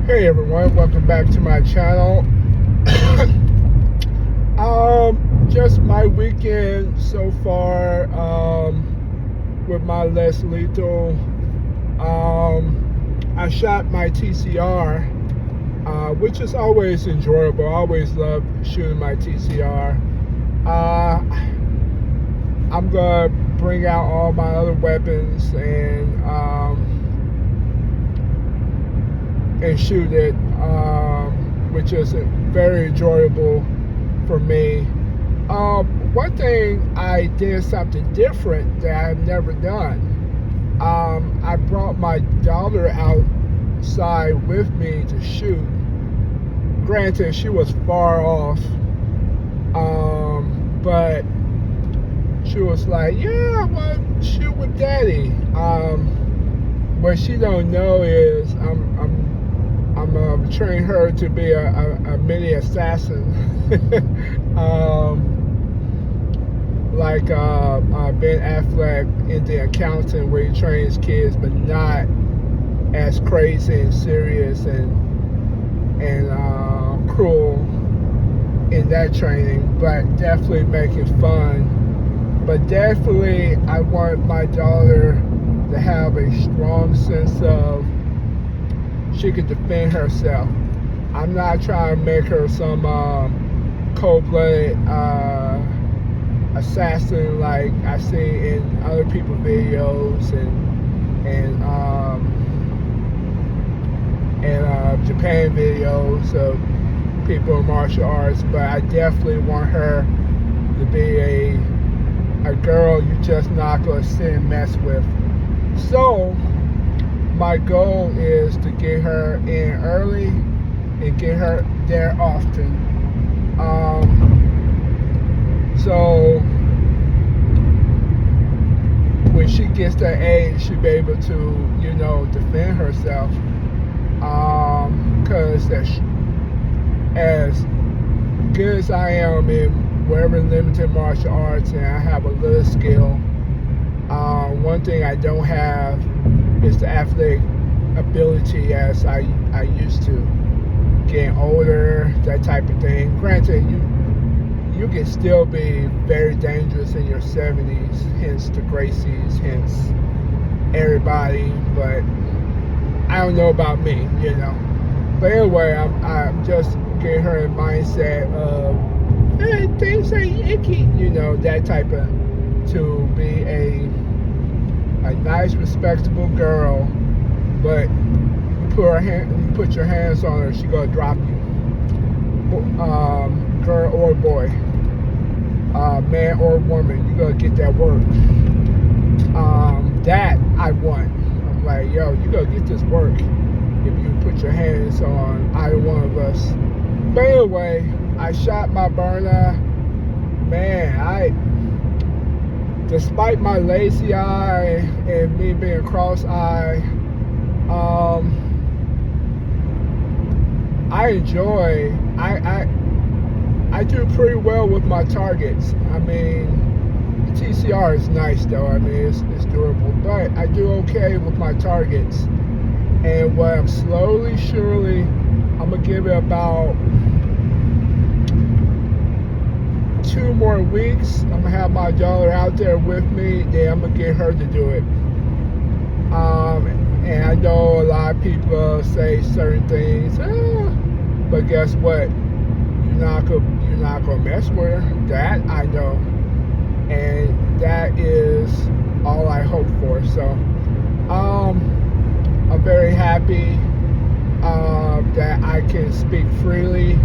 Hey everyone, welcome back to my channel. Just my weekend so far with my Les Lethal. I shot my TCR, which is always enjoyable. I always love shooting my TCR. I'm gonna bring out all my other weapons and shoot it, which is very enjoyable for me. One thing I did something different that I've never done. I brought my daughter outside with me to shoot. Granted, she was far off, but she was like, "Yeah, I want to shoot with Daddy." What she don't know is I'm training her to be a mini assassin, like Ben Affleck in The Accountant, where he trains kids, but not as crazy and serious and cruel in that training, but definitely making fun. But definitely, I want my daughter to have a strong sense of she could defend herself. I'm not trying to make her some cold-blooded assassin like I see in other people's videos and Japan videos of people in martial arts. But I definitely want her to be a girl you just not gonna sit and mess with. So my goal is to get her in early and get her there often. So when she gets that age, she'll be able to, defend herself. Because as good as I am in whatever limited martial arts, and I have a little skill, one thing I don't have is the athletic ability as I used to. Getting older, that type of thing. Granted, you can still be very dangerous in your 70s, hence the Gracies, hence everybody, but I don't know about me, But anyway, I'm just getting her in mindset of, hey, things ain't icky, that type of, to be a nice, respectable girl, but you put your hands on her, she gonna drop you. Girl or boy, man or woman, you gotta get that work. That I want. I'm like, yo, you gotta get this work if you put your hands on either one of us. But anyway, I shot my burner. Man, despite my lazy eye and me being cross-eyed, I enjoy. I do pretty well with my targets. I mean, the TCR is nice though. I mean, it's durable, but I do okay with my targets. And what I'm slowly, surely, I'm gonna give it about 2 more weeks. I'm gonna have my daughter out there with me. Then I'm gonna get her to do it. And I know a lot of people say certain things, but guess what? You're not gonna mess with her. That I know, and that is all I hope for. So, I'm very happy that I can speak freely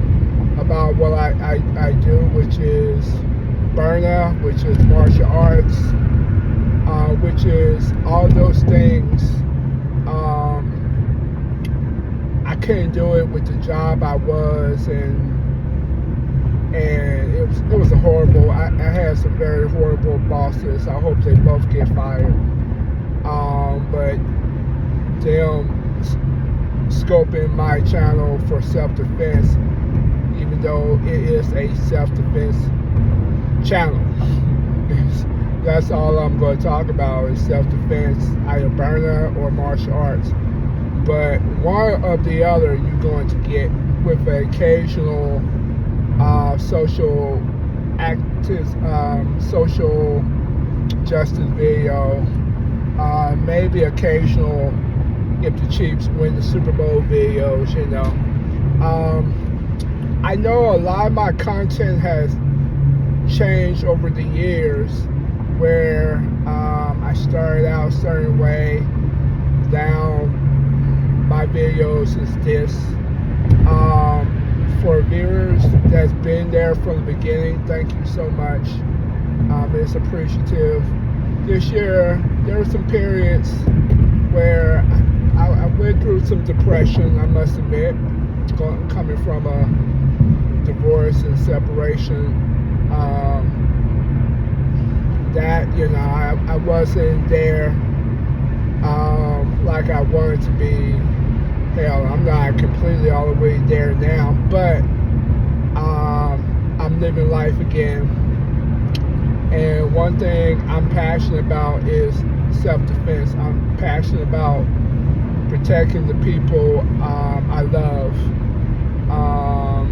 about what I do, which is Burna, which is martial arts, which is all those things. I couldn't do it with the job I was, and it was a horrible. I had some very horrible bosses. I hope they both get fired. But them scoping my channel for self-defense, even though it is a self-defense channel. That's all I'm going to talk about is self-defense, either burner or martial arts. but one of the other you're going to get with an occasional social social justice video, maybe occasional if the Chiefs win the Super Bowl videos, I know a lot of my content has changed over the years where I started out a certain way, down my videos is this. For viewers that's been there from the beginning, thank you so much. It's appreciative. This year, there were some periods where I went through some depression, I must admit, coming from a divorce and separation. That, I wasn't there like I wanted to be. Hell, I'm not completely all the way there now, but I'm living life again. And one thing I'm passionate about is self-defense. I'm passionate about protecting the people I love.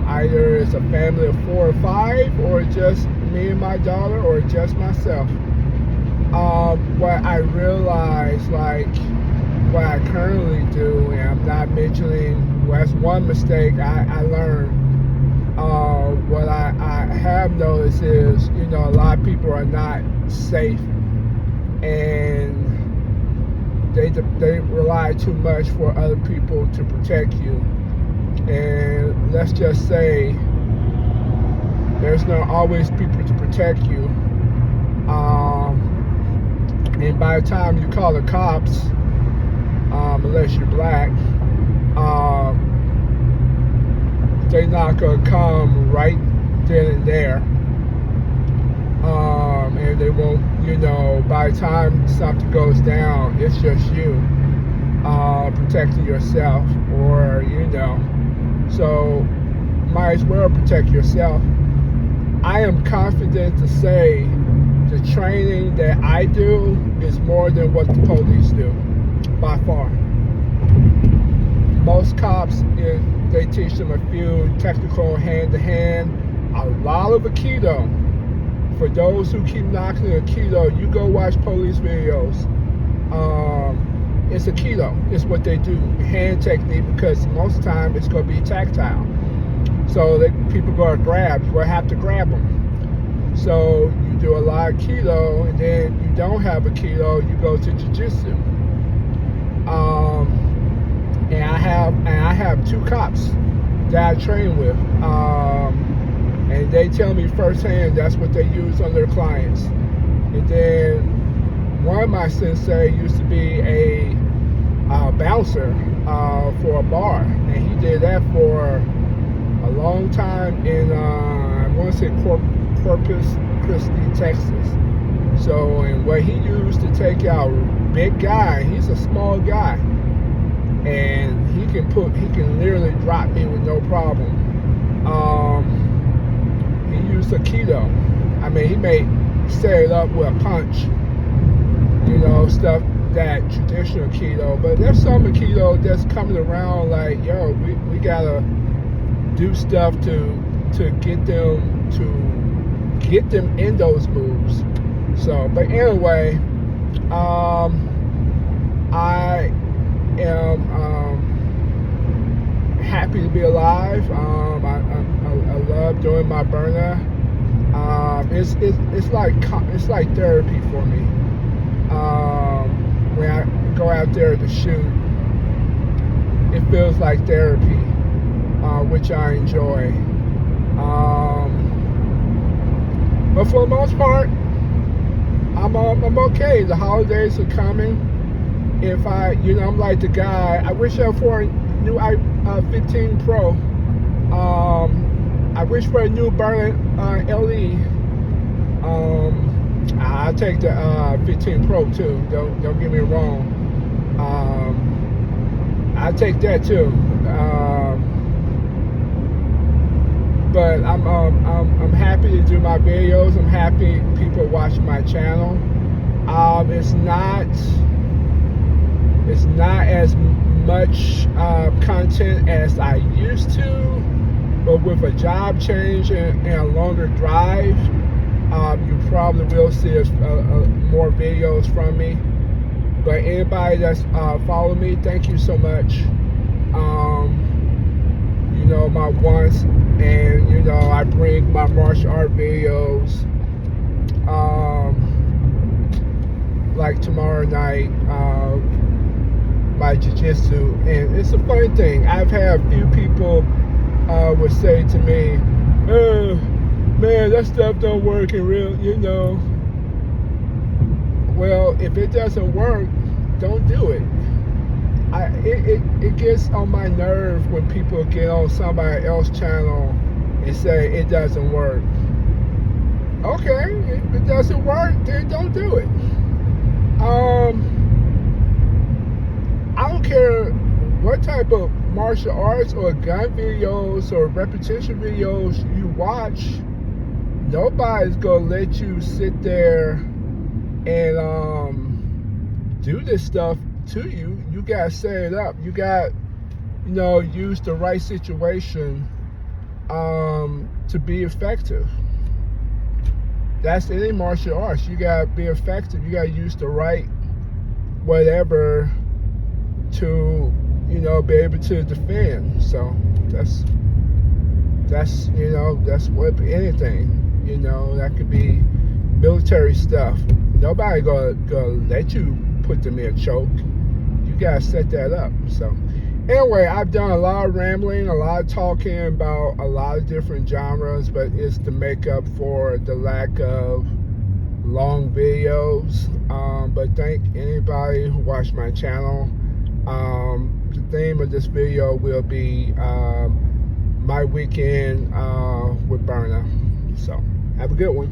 Either it's a family of 4 or 5, or just me and my daughter, or just myself. What I realize, what I currently do, and I'm not mentioning, that's one mistake I learned. What I have noticed is, a lot of people are not safe, and they rely too much for other people to protect you. And let's just say there's not always people to protect you. And by the time you call the cops, unless you're black, they're not gonna come right then and there. And they won't, by the time something goes down, it's just you protecting yourself, or so might as well protect yourself. I am confident to say the training that I do is more than what the police do, by far. Most cops, they teach them a few technical hand-to-hand, a lot of Aikido. For those who keep knocking Aikido, you go watch police videos. It's Aikido. It's what they do, hand technique, because most of the time it's going to be tactile. So people going to grab. You're going to have to grab them. So you do a lot of Aikido, and then you don't have Aikido, you go to Jiu-Jitsu. And I have 2 cops that I train with. And they tell me firsthand that's what they use on their clients. And then one of my sensei used to be a bouncer for a bar, and he did that for a long time in I want to say Corpus Christi, Texas. So, and what he used to take out big guy, he's a small guy, and he can literally drop me with no problem. He used Aikido. I mean, he may set it up with a punch, stuff that traditional Aikido, but there's some Aikido that's coming around like, we gotta do stuff to get them in those moves. So, but anyway, I am happy to be alive. I love doing my burner. It's like therapy for me. When I go out there to shoot, it feels like therapy, which I enjoy. But for the most part, I'm okay. The holidays are coming. If I'm like the guy, I wish I for a new 15 Pro. I wish for a new Berlin LE. I'll take the 15 Pro too. Don't get me wrong. I'll take that too. But I'm happy to do my videos. I'm happy people watching my channel. It's not as much content as I used to, but with a job change and a longer drive, you probably will see more videos from me. But anybody that's followed me, thank you so much. You know, my wants, and you know, I bring my martial art videos like tomorrow night, my jiu-jitsu. And it's a funny thing, I've had a few people would say to me, man, that stuff don't work in real, you know. Well, if it doesn't work, don't do it. It gets on my nerve when people get on somebody else's channel and say it doesn't work. Okay, if it doesn't work, then don't do it. I don't care what type of martial arts or gun videos or repetition videos you watch. Nobody's gonna let you sit there and do this stuff to you. You gotta set it up. You got, you know, use the right situation to be effective. That's any martial arts. You gotta be effective. You gotta use the right whatever to, you know, be able to defend. So that's you know, that's what anything. You know, that could be military stuff. Nobody gonna let you put them in a choke. You gotta set that up. So anyway, I've done a lot of rambling, a lot of talking about a lot of different genres, but it's to make up for the lack of long videos. But thank anybody who watched my channel. The theme of this video will be my weekend with Berna. So have a good one.